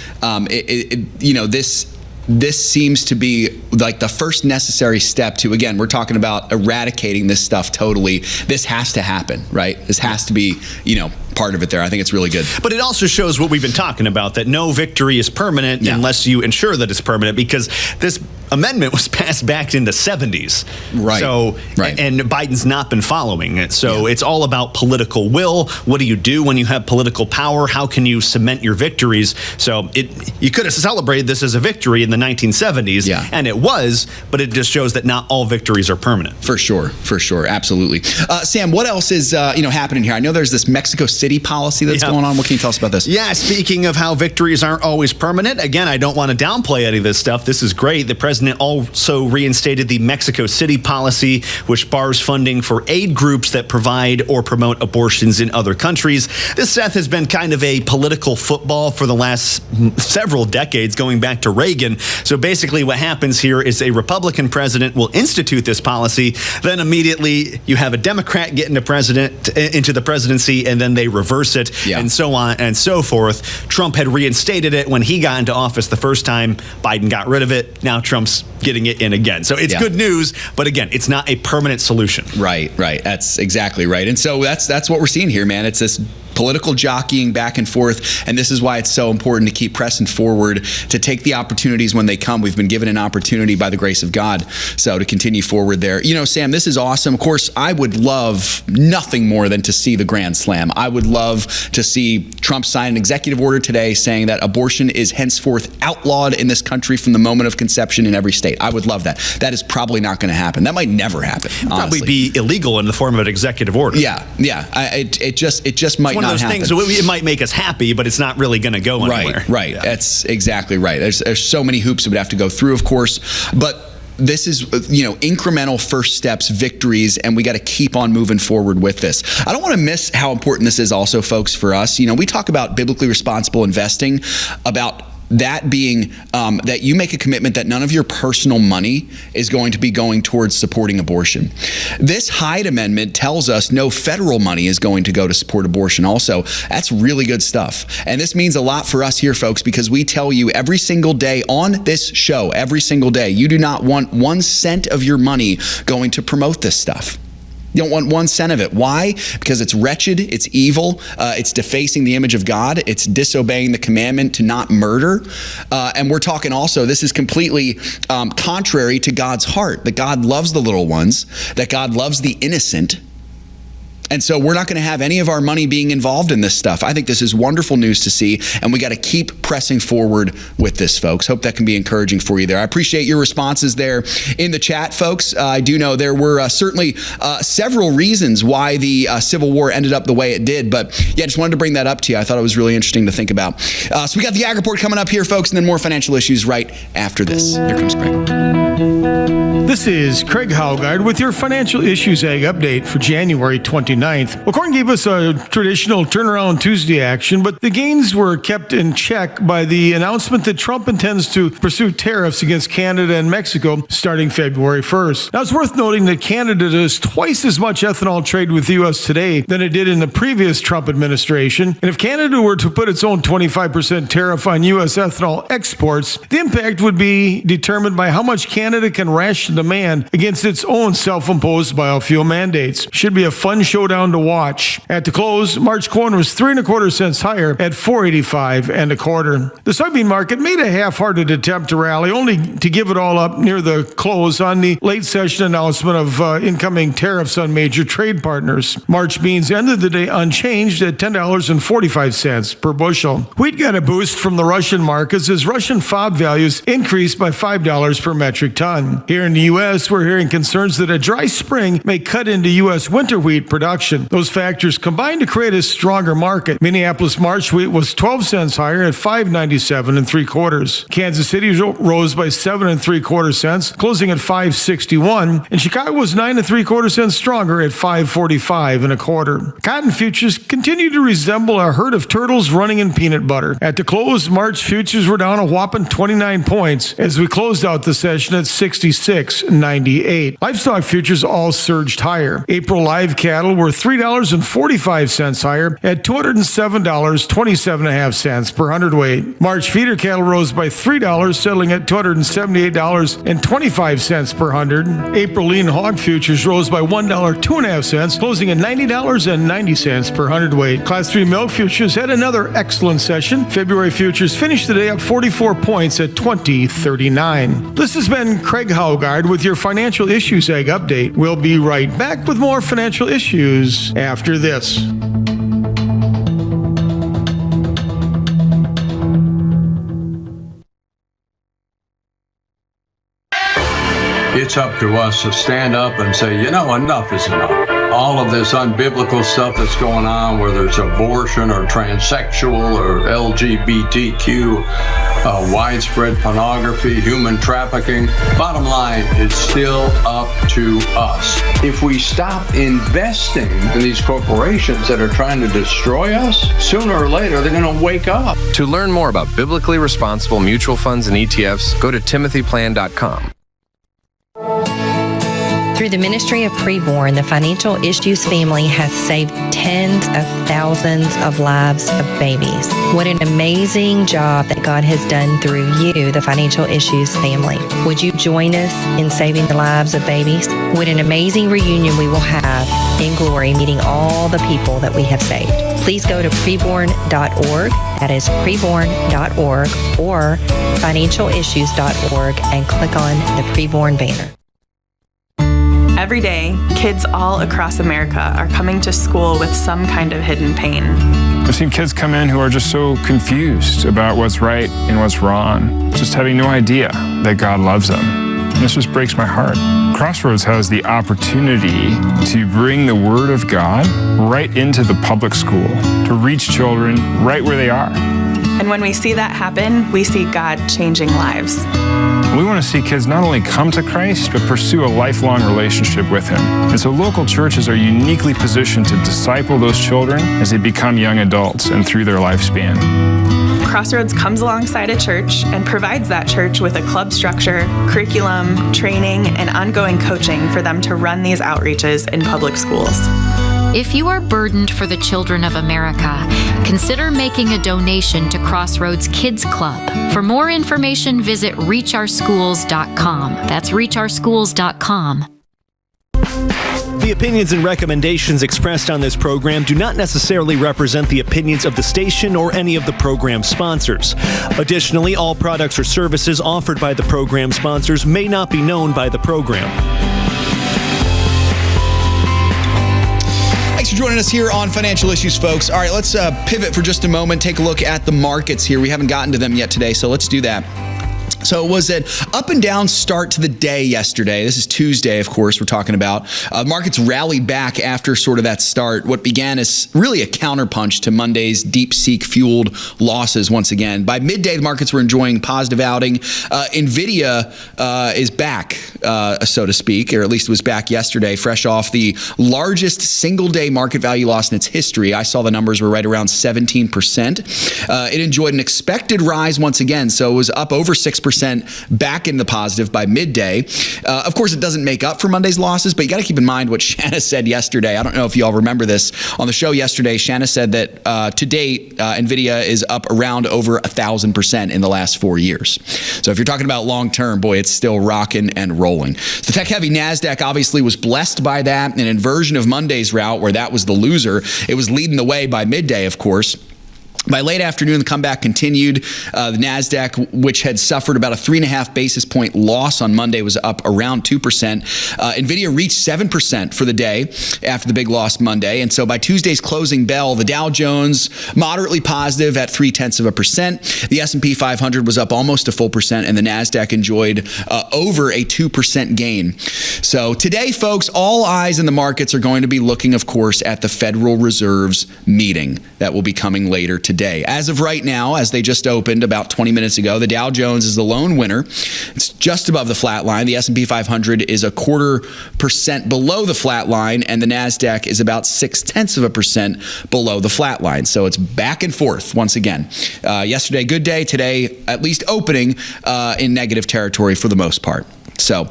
this seems to be like the first necessary step to, again, we're talking about eradicating this stuff totally. This has to happen, right? This has to be, part of it there. I think it's really good. But it also shows what we've been talking about, that no victory is permanent unless you ensure that it's permanent, because this amendment was passed back in the 70s. Right. So, and Biden's not been following it. So it's all about political will. What do you do when you have political power? How can you cement your victories? So you could have celebrated this as a victory in the 1970s, and it was, but it just shows that not all victories are permanent. For sure. Absolutely. Sam, what else is happening here? I know there's this Mexico City policy that's going on. What can you tell us about this? Yeah, speaking of how victories aren't always permanent, again, I don't want to downplay any of this stuff. This is great. The president also reinstated the Mexico City policy, which bars funding for aid groups that provide or promote abortions in other countries. This, Seth, has been kind of a political football for the last several decades, going back to Reagan. So basically what happens here is a Republican president will institute this policy, then immediately you have a Democrat get into the presidency, and then they reverse it, and so on and so forth. Trump had reinstated it when he got into office the first time. Biden got rid of it. Now Trump's getting it in again. So it's good news, but again, it's not a permanent solution. Right. That's exactly right. And so that's what we're seeing here, man. It's this political jockeying back and forth, and this is why it's so important to keep pressing forward, to take the opportunities when they come. We've been given an opportunity by the grace of God, so to continue forward there. Sam, this is awesome. Of course, I would love nothing more than to see the Grand Slam. I would love to see Trump sign an executive order today saying that abortion is henceforth outlawed in this country from the moment of conception in every state. I would love that. That is probably not going to happen. That might never happen, honestly. Probably be illegal in the form of an executive order. It just might not happen. Things, it might make us happy, but it's not really going to go anywhere. Right. Yeah. That's exactly right. There's so many hoops that would have to go through, of course, but this is, incremental first steps, victories, and we got to keep on moving forward with this. I don't want to miss how important this is also, folks, for us. We talk about biblically responsible investing, about that being that you make a commitment that none of your personal money is going to be going towards supporting abortion. This Hyde Amendment tells us no federal money is going to go to support abortion also. That's really good stuff. And this means a lot for us here, folks, because we tell you every single day on this show, every single day, you do not want 1 cent of your money going to promote this stuff. You don't want 1 cent of it. Why? Because it's wretched, it's evil, it's defacing the image of God, it's disobeying the commandment to not murder. And we're talking also, this is completely contrary to God's heart, that God loves the little ones, that God loves the innocent. And so we're not going to have any of our money being involved in this stuff. I think this is wonderful news to see, and we got to keep pressing forward with this, folks. Hope that can be encouraging for you there. I appreciate your responses there in the chat, folks. I do know there were certainly several reasons why the Civil War ended up the way it did, but just wanted to bring that up to you. I thought it was really interesting to think about. So we got the Ag Report coming up here, folks, and then more financial issues right after this. Here comes Craig. This is Craig Haugaard with your Financial Issues Ag Update for January 20. 29th. Well, corn gave us a traditional turnaround Tuesday action, but the gains were kept in check by the announcement that Trump intends to pursue tariffs against Canada and Mexico starting February 1st. Now, it's worth noting that Canada does twice as much ethanol trade with the U.S. today than it did in the previous Trump administration. And if Canada were to put its own 25% tariff on U.S. ethanol exports, the impact would be determined by how much Canada can ration demand against its own self-imposed biofuel mandates. Should be a fun showdown to watch. At the close, March corn was 3 1/4 cents higher at $4.85 1/4. The soybean market made a half-hearted attempt to rally, only to give it all up near the close on the late session announcement of incoming tariffs on major trade partners. March beans ended the day unchanged at $10.45 per bushel. Wheat got a boost from the Russian markets as Russian FOB values increased by $5 per metric ton. Here in the U.S., we're hearing concerns that a dry spring may cut into U.S. winter wheat production. Those factors combined to create a stronger market. Minneapolis March wheat was 12 cents higher at $5.97 3/4. Kansas City rose by 7 3/4 cents, closing at $5.61, and Chicago was 9 3/4 cents stronger at $5.45 1/4. Cotton futures continue to resemble a herd of turtles running in peanut butter. At the close, March futures were down a whopping 29 points as we closed out the session at 66.98. Livestock futures all surged higher. April live cattle were $3.45 higher at $207.27 per hundredweight. March feeder cattle rose by $3, settling at $278.25 per hundred. April lean hog futures rose by $1.02, closing at $90.90 per hundredweight. Class 3 milk futures had another excellent session. February futures finished the day up 44 points at $20.39. This has been Craig Haugaard with your Financial Issues Egg Update. We'll be right back with more financial issues after this. It's up to us to stand up and say, enough is enough. All of this unbiblical stuff that's going on, whether it's abortion or transsexual or LGBTQ, widespread pornography, human trafficking. Bottom line, it's still up to us. If we stop investing in these corporations that are trying to destroy us, sooner or later they're going to wake up. To learn more about biblically responsible mutual funds and ETFs, go to timothyplan.com. Through the ministry of Preborn, the Financial Issues family has saved tens of thousands of lives of babies. What an amazing job that God has done through you, the Financial Issues family. Would you join us in saving the lives of babies? What an amazing reunion we will have in glory, meeting all the people that we have saved. Please go to preborn.org, that is preborn.org, or financialissues.org, and click on the Preborn banner. Every day, kids all across America are coming to school with some kind of hidden pain. I've seen kids come in who are just so confused about what's right and what's wrong, just having no idea that God loves them. This just breaks my heart. Crossroads has the opportunity to bring the Word of God right into the public school, to reach children right where they are. And when we see that happen, we see God changing lives. We want to see kids not only come to Christ, but pursue a lifelong relationship with Him. And so local churches are uniquely positioned to disciple those children as they become young adults and through their lifespan. Crossroads comes alongside a church and provides that church with a club structure, curriculum, training, and ongoing coaching for them to run these outreaches in public schools. If you are burdened for the children of America, consider making a donation to Crossroads Kids Club. For more information, visit reachOurschools.com. That's reachOurschools.com. The opinions and recommendations expressed on this program do not necessarily represent the opinions of the station or any of the program sponsors. Additionally, all products or services offered by the program sponsors may not be known by the program. Thanks for joining us here on Financial Issues, folks. All right, let's pivot for just a moment, take a look at the markets here. We haven't gotten to them yet today, so let's do that. So it was an up and down start to the day yesterday. This is Tuesday, of course, we're talking about. Markets rallied back after sort of that start. What began as really a counterpunch to Monday's DeepSeek-fueled losses once again. By midday, the markets were enjoying positive outing. NVIDIA is back, so to speak, or at least was back yesterday, fresh off the largest single-day market value loss in its history. I saw the numbers were right around 17%. It enjoyed an expected rise once again, so it was up over 6%. Back in the positive by midday. Of course, it doesn't make up for Monday's losses, but you got to keep in mind what Shana said yesterday. I don't know if you all remember this. On the show yesterday, Shana said that to date, NVIDIA is up around over 1,000% in the last 4 years. So if you're talking about long term, boy, it's still rocking and rolling. The tech-heavy NASDAQ obviously was blessed by that, an inversion of Monday's route where that was the loser. It was leading the way by midday, of course. By late afternoon, the comeback continued. The NASDAQ, which had suffered about a 3.5 basis point loss on Monday, was up around 2%. NVIDIA reached 7% for the day after the big loss Monday. And so by Tuesday's closing bell, the Dow Jones moderately positive at 0.3%. The S&P 500 was up almost a full percent, and the NASDAQ enjoyed over a 2% gain. So today, folks, all eyes in the markets are going to be looking, of course, at the Federal Reserve's meeting that will be coming later today. As of right now, as they just opened about 20 minutes ago, the Dow Jones is the lone winner. It's just above the flat line. The S&P 500 is 0.25% below the flat line, and the NASDAQ is about 0.6% below the flat line. So it's back and forth once again. Yesterday, good day. Today, at least opening in negative territory for the most part. So,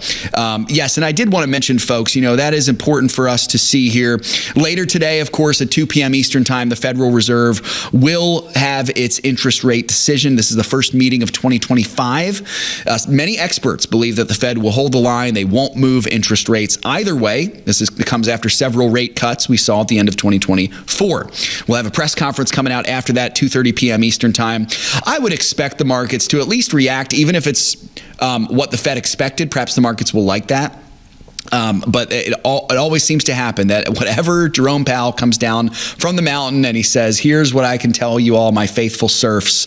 yes, and I did want to mention, folks, that is important for us to see here. Later today, of course, at 2 p.m. Eastern Time, the Federal Reserve will have its interest rate decision. This is the first meeting of 2025. Many experts believe that the Fed will hold the line. They won't move interest rates either way. This comes after several rate cuts we saw at the end of 2024. We'll have a press conference coming out after that, 2:30 p.m. Eastern Time. I would expect the markets to at least react, even if it's what the Fed expected. Perhaps the markets will like that. But it always seems to happen that whatever Jerome Powell comes down from the mountain and he says, here's what I can tell you all, my faithful serfs,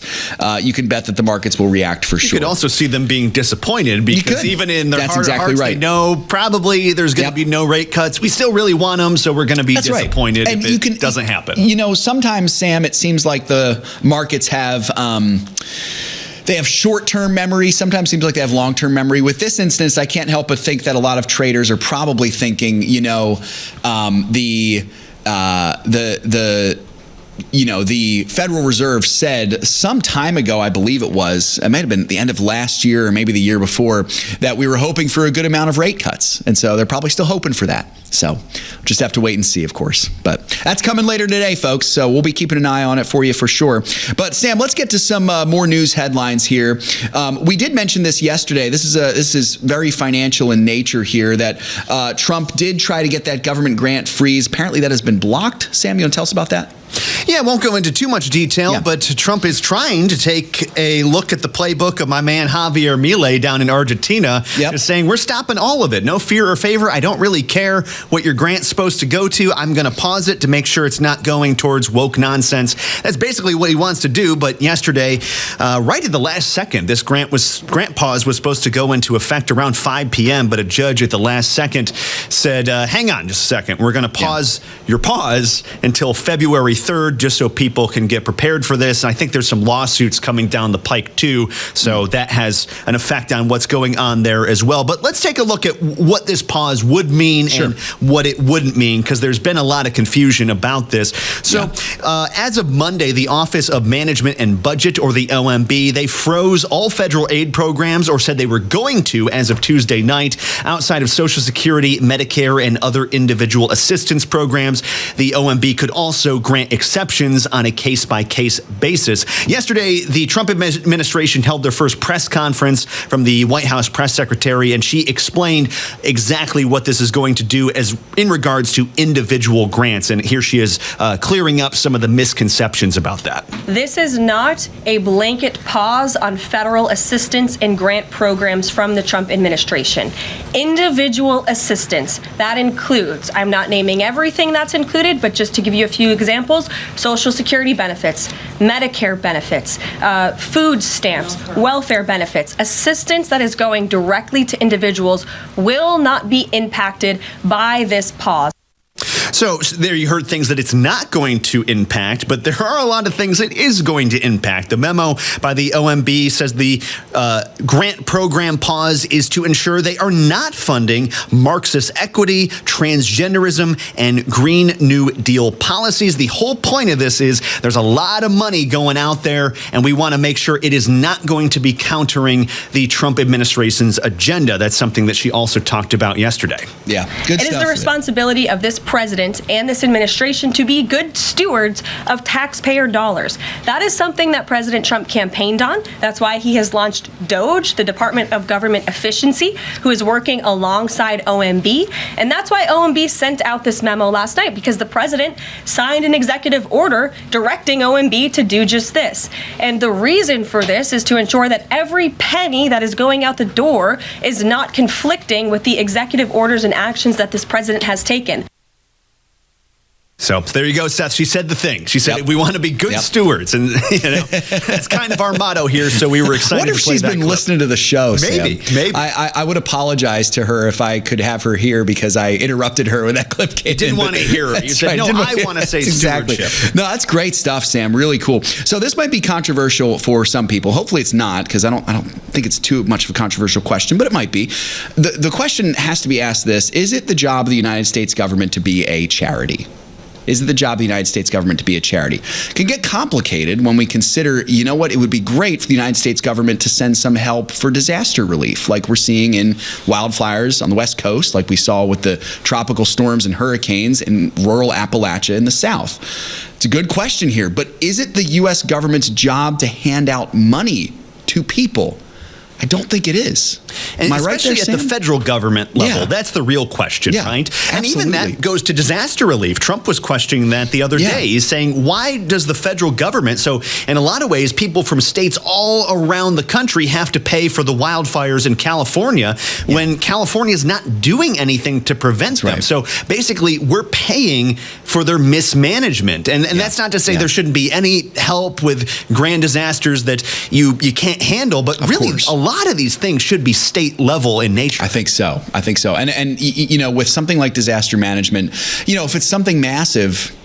you can bet that the markets will react for sure. You could also see them being disappointed because even in their heart of hearts, right. They know probably there's going to be no rate cuts. We still really want them, so we're going to be disappointed if it doesn't happen. Sometimes, Sam, it seems like the markets have... They have short-term memory. Sometimes seems like they have long-term memory. With this instance, I can't help but think that a lot of traders are probably thinking, the Federal Reserve said some time ago, I believe it might have been at the end of last year or maybe the year before, that we were hoping for a good amount of rate cuts. And so they're probably still hoping for that. So just have to wait and see, of course. But that's coming later today, folks. So we'll be keeping an eye on it for you for sure. But Sam, let's get to some more news headlines here. We did mention this yesterday. This is very financial in nature here, that Trump did try to get that government grant freeze. Apparently that has been blocked. Sam, you want to tell us about that? Yeah, I won't go into too much detail, but Trump is trying to take a look at the playbook of my man Javier Milei down in Argentina, just saying we're stopping all of it. No fear or favor. I don't really care what your grant's supposed to go to. I'm going to pause it to make sure it's not going towards woke nonsense. That's basically what he wants to do. But yesterday, right at the last second, this grant pause was supposed to go into effect around 5 p.m., but a judge at the last second said, hang on just a second. We're going to pause your pause until February 3rd, just so people can get prepared for this. And I think there's some lawsuits coming down the pike too, so that has an effect on what's going on there as well. But let's take a look at what this pause would mean and what it wouldn't mean, because there's been a lot of confusion about this. So as of Monday, the Office of Management and Budget, or the OMB, they froze all federal aid programs, or said they were going to as of Tuesday night, outside of Social Security, Medicare, and other individual assistance programs. The OMB could also grant exceptions on a case-by-case basis. Yesterday, the Trump administration held their first press conference from the White House press secretary, and she explained exactly what this is going to do as in regards to individual grants. And here she is clearing up some of the misconceptions about that. This is not a blanket pause on federal assistance and grant programs from the Trump administration. Individual assistance, that includes, I'm not naming everything that's included, but just to give you a few examples, individuals, Social Security benefits, Medicare benefits, food stamps, welfare benefits, assistance that is going directly to individuals will not be impacted by this pause. So there you heard things that it's not going to impact, but there are a lot of things it is going to impact. The memo by the OMB says the grant program pause is to ensure they are not funding Marxist equity, transgenderism, and Green New Deal policies. The whole point of this is there's a lot of money going out there, and we want to make sure it is not going to be countering the Trump administration's agenda. That's something that she also talked about yesterday. Yeah, good stuff. It is the responsibility of this president and this administration to be good stewards of taxpayer dollars. That is something that President Trump campaigned on. That's why he has launched DOGE, the Department of Government Efficiency, who is working alongside OMB. And that's why OMB sent out this memo last night, because the president signed an executive order directing OMB to do just this. And the reason for this is to ensure that every penny that is going out the door is not conflicting with the executive orders and actions that this president has taken. So there you go, Seth. She said the thing. She said we want to be good stewards, and that's kind of our motto here. So we were excited. What if to play she's that been clip. listening to the show? Maybe, Sam? maybe. I would apologize to her if I could have her here because I interrupted her when that clip came in. Didn't want to hear her. You said, no, I want to say stewardship. Exactly. No, that's great stuff, Sam. Really cool. So this might be controversial for some people. Hopefully it's not, because I don't think it's too much of a controversial question, but it might be. The question has to be asked this: is it the job of the United States government to be a charity? Is it the job of the United States government to be a charity? It can get complicated when we consider, you know what, it would be great for the United States government to send some help for disaster relief, like we're seeing in wildfires on the West Coast, like we saw with the tropical storms and hurricanes in rural Appalachia in the South. It's a good question here, but is it the U.S. government's job to hand out money to people? I don't think it is. And especially at the federal government level, that's the real question, right? And even that goes to disaster relief. Trump was questioning that the other day. He's saying, why does the federal government, so in a lot of ways, people from states all around the country have to pay for the wildfires in California when California is not doing anything to prevent them. So basically, we're paying for their mismanagement. And that's not to say there shouldn't be any help with grand disasters that you can't handle, but really a lot of these things should be state level in nature. I think so. And you know, with something like disaster management, you know, if it's something massive,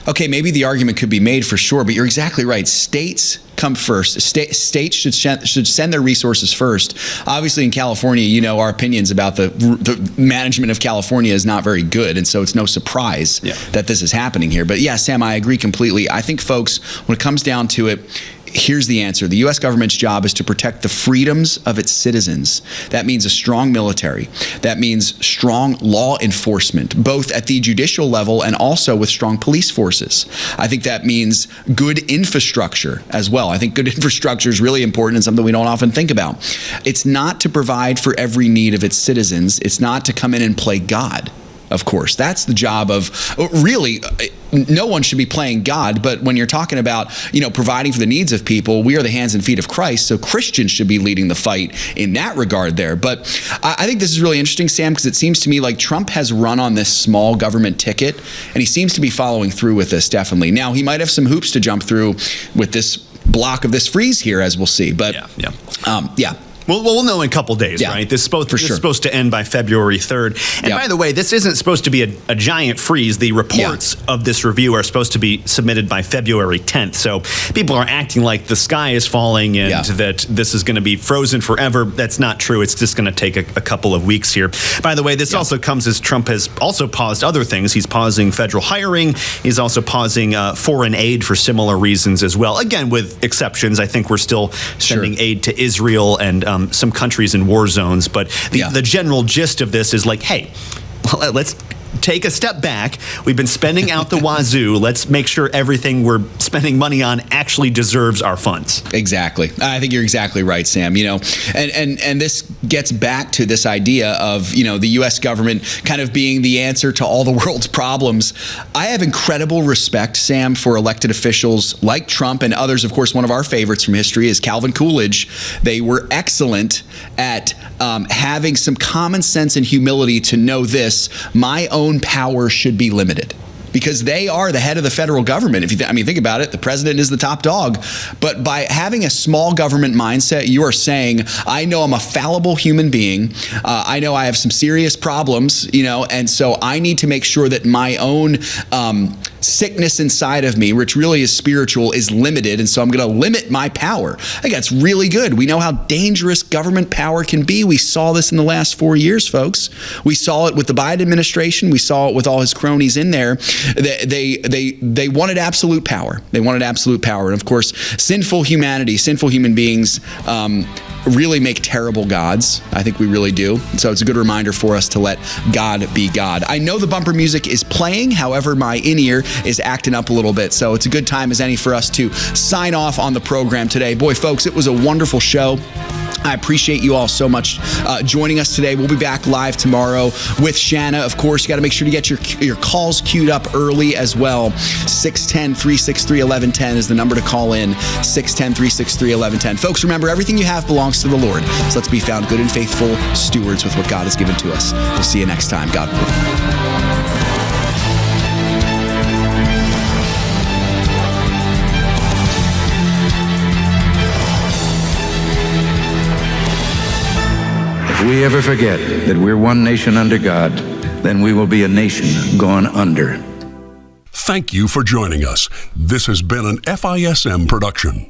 okay, maybe the argument could be made for sure, but you're exactly right. States come first. States should send their resources first. Obviously, in California, you know, our opinions about the management of California is not very good, and so it's no surprise that this is happening here. But yeah, Sam, I agree completely. I think, folks, when it comes down to it, here's the answer. The U.S. government's job is to protect the freedoms of its citizens. That means a strong military. That means strong law enforcement, both at the judicial level and also with strong police forces. I think that means good infrastructure as well. I think good infrastructure is really important and something we don't often think about. It's not to provide for every need of its citizens. It's not to come in and play God. Of course, that's the job of, really, no one should be playing God, but when you're talking about, you know, providing for the needs of people, we are the hands and feet of Christ, so Christians should be leading the fight in that regard there. But I think this is really interesting, Sam, because it seems to me like Trump has run on this small government ticket, and he seems to be following through with this, definitely. Now, he might have some hoops to jump through with this block of this freeze here, as we'll see, but Well, we'll know in a couple days, right? This is supposed to end by February 3rd. And by the way, this isn't supposed to be a giant freeze. The reports of this review are supposed to be submitted by February 10th. So people are acting like the sky is falling and that this is going to be frozen forever. That's not true. It's just going to take a couple of weeks here. By the way, this also comes as Trump has also paused other things. He's pausing federal hiring. He's also pausing foreign aid for similar reasons as well. Again, with exceptions. I think we're still sending aid to Israel and some countries in war zones, but the general gist of this is like, hey, let's take a step back. We've been spending out the wazoo. Let's make sure everything we're spending money on actually deserves our funds. Exactly. I think you're exactly right, Sam. You know, and this gets back to this idea of, you know, the U.S. government kind of being the answer to all the world's problems. I have incredible respect, Sam, for elected officials like Trump and others. Of course, one of our favorites from history is Calvin Coolidge. They were excellent at having some common sense and humility to know this: my own power should be limited. because they are the head of the federal government. If you think about it, the president is the top dog. But by having a small government mindset, you are saying, I know I'm a fallible human being. I know I have some serious problems, and so I need to make sure that my own sickness inside of me, which really is spiritual, is limited. And so I'm going to limit my power. I think that's really good. We know how dangerous government power can be. We saw this in the last 4 years, folks. We saw it with the Biden administration. We saw it with all his cronies in there. They wanted absolute power. They wanted absolute power. And of course, sinful humanity, sinful human beings, really make terrible gods. I think we really do. So it's a good reminder for us to let God be God. I know the bumper music is playing. However, my in-ear is acting up a little bit. So it's a good time as any for us to sign off on the program today. Boy, folks, it was a wonderful show. I appreciate you all so much joining us today. We'll be back live tomorrow with Shana. Of course, you got to make sure to get your calls queued up early as well. 610-363-1110 is the number to call in. 610-363-1110. Folks, remember, everything you have belongs to the Lord. So let's be found good and faithful stewards with what God has given to us. We'll see you next time. God willing. If we ever forget that we're one nation under God, then we will be a nation gone under. Thank you for joining us. This has been an FISM production.